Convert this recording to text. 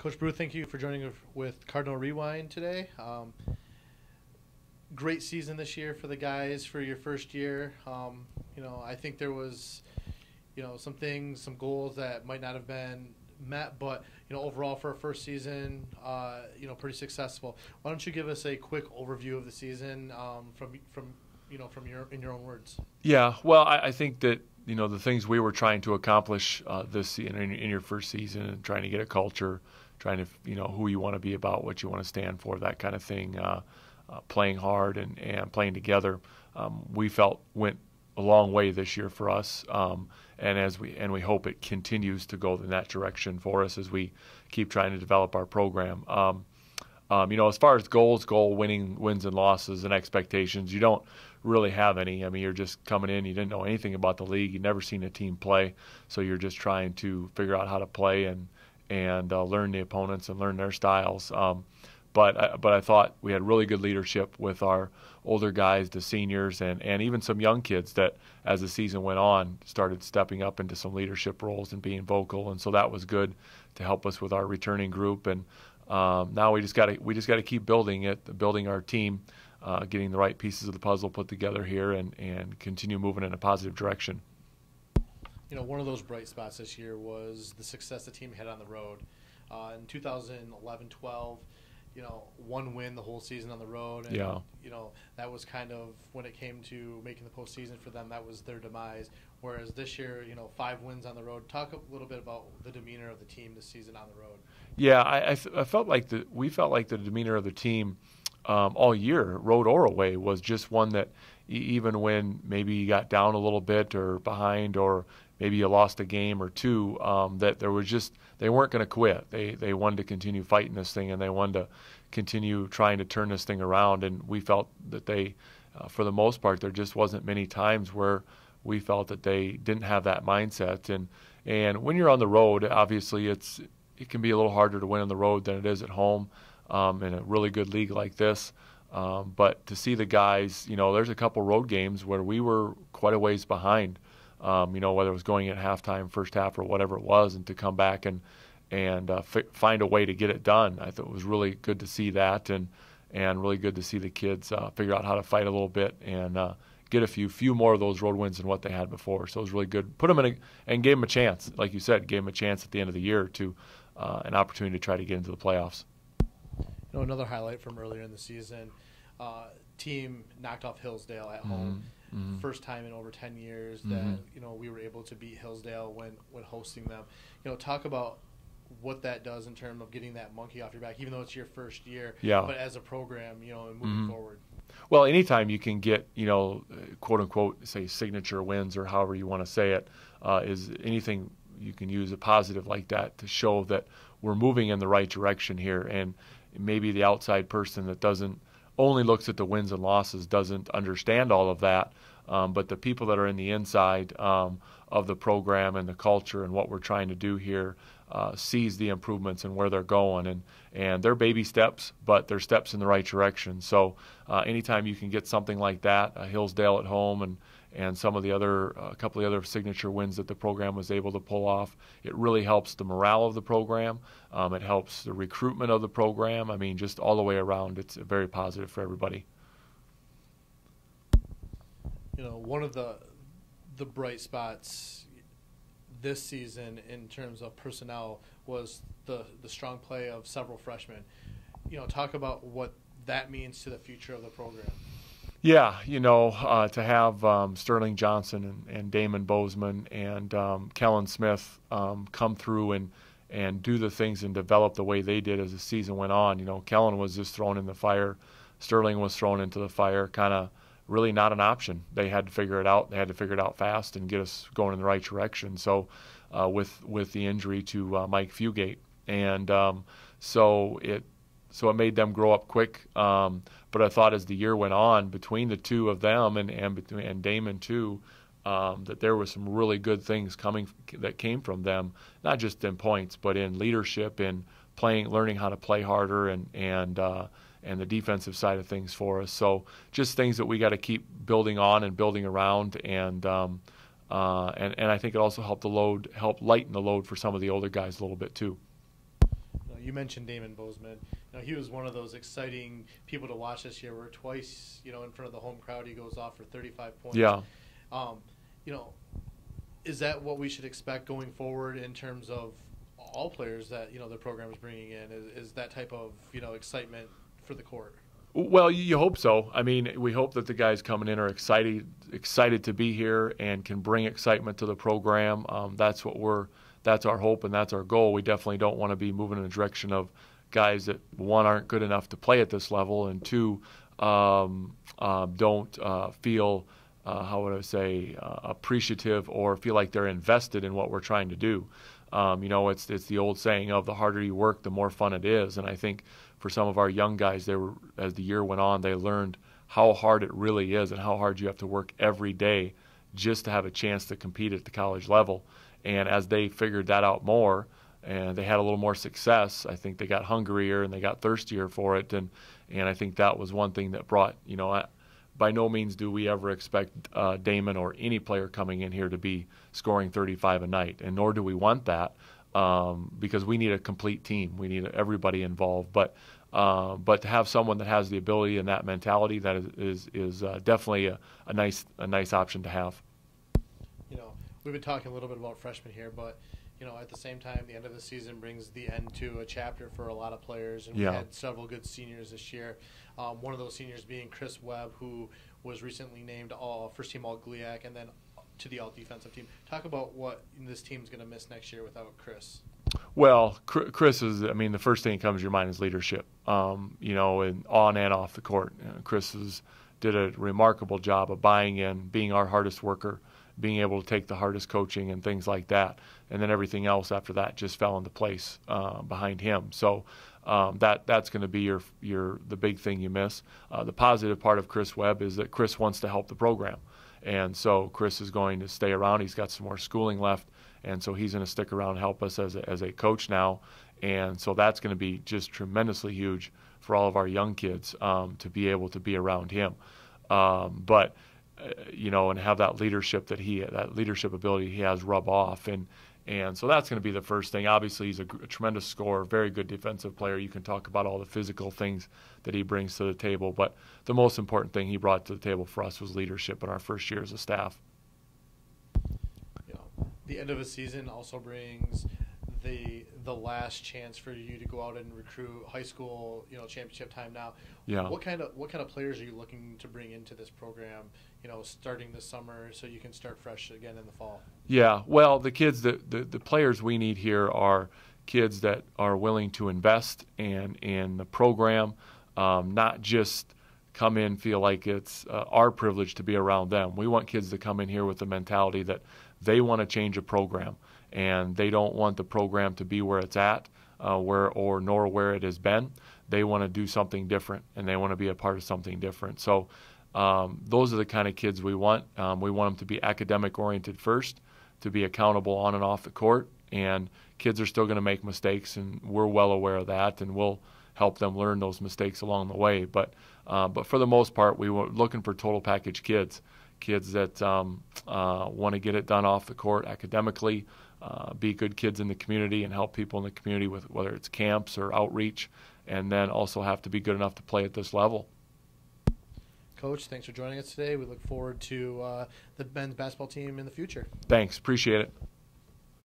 Coach Brew, thank you for joining us with Cardinal Rewind today. Great season this year for the guys for your first year. I think there was, some things, some goals that might not have been met, but overall for our first season, pretty successful. Why don't you give us a quick overview of the season from your own words? Yeah, well, I think that the things we were trying to accomplish this in your first season, and trying to get a culture, trying to who you want to be about, what you want to stand for, that kind of thing, playing hard and playing together, we felt went a long way this year for us, and we hope it continues to go in that direction for us as we keep trying to develop our program. As far as goal winning, wins and losses and expectations, you don't really have any. I mean, you're just coming in, you didn't know anything about the league, you've never seen a team play, so you're just trying to figure out how to play and learn the opponents and learn their styles. But I thought we had really good leadership with our older guys, the seniors, and even some young kids that, as the season went on, started stepping up into some leadership roles and being vocal, and so that was good to help us with our returning group. And now we just got to keep building our team, getting the right pieces of the puzzle put together here, and continue moving in a positive direction. One of those bright spots this year was the success the team had on the road. In 2011-12, one win the whole season on the road. And, yeah. That was kind of, when it came to making the postseason for them, that was their demise. Whereas this year, 5 wins on the road. Talk a little bit about the demeanor of the team this season on the road. Yeah, I felt like we felt like the demeanor of the team all year, road or away, was just one that even when maybe you got down a little bit or behind, or maybe you lost a game or two, that there was just, they weren't going to quit. They wanted to continue fighting this thing, and they wanted to continue trying to turn this thing around. And we felt that they, for the most part, there just wasn't many times where we felt that they didn't have that mindset. And when you're on the road, obviously it can be a little harder to win on the road than it is at home in a really good league like this. But to see the guys, there's a couple road games where we were quite a ways behind, whether it was going at halftime, first half, or whatever it was, and to come back and find a way to get it done. I thought it was really good to see that, and really good to see the kids figure out how to fight a little bit and get a few more of those road wins than what they had before. So it was really good. Put them and gave them a chance, like you said, gave them a chance at the end of the year to an opportunity to try to get into the playoffs. Another highlight from earlier in the season, team knocked off Hillsdale at home. Mm-hmm. First time in over 10 years that Mm-hmm. We were able to beat Hillsdale when hosting them. Talk about what that does in terms of getting that monkey off your back, even though it's your first year. Yeah. But as a program, and moving Mm-hmm. forward. Well, anytime you can get, quote unquote, say signature wins, or however you want to say it, is anything you can use a positive like that to show that we're moving in the right direction here. And maybe the outside person that only looks at the wins and losses doesn't understand all of that. But the people that are in the inside of the program and the culture and what we're trying to do here sees the improvements and where they're going. And they're baby steps, but they're steps in the right direction. So anytime you can get something like that, Hillsdale at home and some of the other, a couple of the other signature wins that the program was able to pull off, it really helps the morale of the program. It helps the recruitment of the program. I mean, just all the way around, it's very positive for everybody. One of the bright spots this season in terms of personnel was the strong play of several freshmen. Talk about what that means to the future of the program. Yeah, to have Sterling Johnson and Damon Bozeman and Kellen Smith come through and do the things and develop the way they did as the season went on. Kellen was just thrown in the fire. Sterling was thrown into the fire, kind of really not an option. They had to figure it out. They had to figure it out fast and get us going in the right direction. So with the injury to Mike Fugate. And so it made them grow up quick. But I thought as the year went on, between the two of them and Damon too, that there were some really good things that came from them, not just in points, but in leadership, in playing, learning how to play harder, and the defensive side of things for us. So just things that we got to keep building on and building around, and I think it also helped lighten the load for some of the older guys a little bit too. you mentioned Damon Bozeman. He was one of those exciting people to watch this year. Where twice, in front of the home crowd, he goes off for 35 points. Yeah. Is that what we should expect going forward in terms of all players that the program is bringing in? Is that type of excitement for the court? Well, you hope so. I mean, we hope that the guys coming in are excited to be here and can bring excitement to the program. That's our hope and that's our goal. We definitely don't want to be moving in the direction of guys that, one, aren't good enough to play at this level, and two, don't feel, appreciative or feel like they're invested in what we're trying to do. It's the old saying of the harder you work, the more fun it is. And I think for some of our young guys, as the year went on, they learned how hard it really is and how hard you have to work every day just to have a chance to compete at the college level. And as they figured that out more and they had a little more success, I think they got hungrier and they got thirstier for it. And I think that was one thing that brought, by no means do we ever expect Damon or any player coming in here to be scoring 35 a night, and nor do we want that because we need a complete team. We need everybody involved. But to have someone that has the ability and that mentality, that is definitely a nice option to have. We've been talking a little bit about freshmen here, but at the same time, the end of the season brings the end to a chapter for a lot of players, and we had several good seniors this year. One of those seniors being Chris Webb, who was recently named first-team All-GLIAC and then to the All-Defensive team. Talk about what this team's going to miss next year without Chris. Well, Chris is, the first thing that comes to your mind is leadership, and on and off the court. Chris did a remarkable job of buying in, being our hardest worker, being able to take the hardest coaching and things like that. And then everything else after that just fell into place behind him. So that's going to be the big thing you miss. The positive part of Chris Webb is that Chris wants to help the program. And so Chris is going to stay around. He's got some more schooling left. And so he's going to stick around and help us as a coach now. And so that's going to be just tremendously huge for all of our young kids to be able to be around him. And have that leadership that leadership ability he has rub off. And so that's going to be the first thing. Obviously, he's a tremendous scorer, very good defensive player. You can talk about all the physical things that he brings to the table, but the most important thing he brought to the table for us was leadership in our first year as a staff. The end of a season also brings the last chance for you to go out and recruit high school, championship time now. Yeah. What kind of players are you looking to bring into this program, starting this summer so you can start fresh again in the fall? Yeah. Well, the kids the players we need here are kids that are willing to invest in the program, not just come in, feel like it's our privilege to be around them. We want kids to come in here with the mentality that they want to change a program. And they don't want the program to be where it's at, nor where it has been. They want to do something different, and they want to be a part of something different. So those are the kind of kids we want. We want them to be academic-oriented first, to be accountable on and off the court. And kids are still going to make mistakes, and we're well aware of that, and we'll help them learn those mistakes along the way. But for the most part, we were looking for total package kids that want to get it done off the court academically, be good kids in the community and help people in the community with whether it's camps or outreach, and then also have to be good enough to play at this level. Coach, thanks for joining us today. We look forward to the men's basketball team in the future. Thanks. Appreciate it.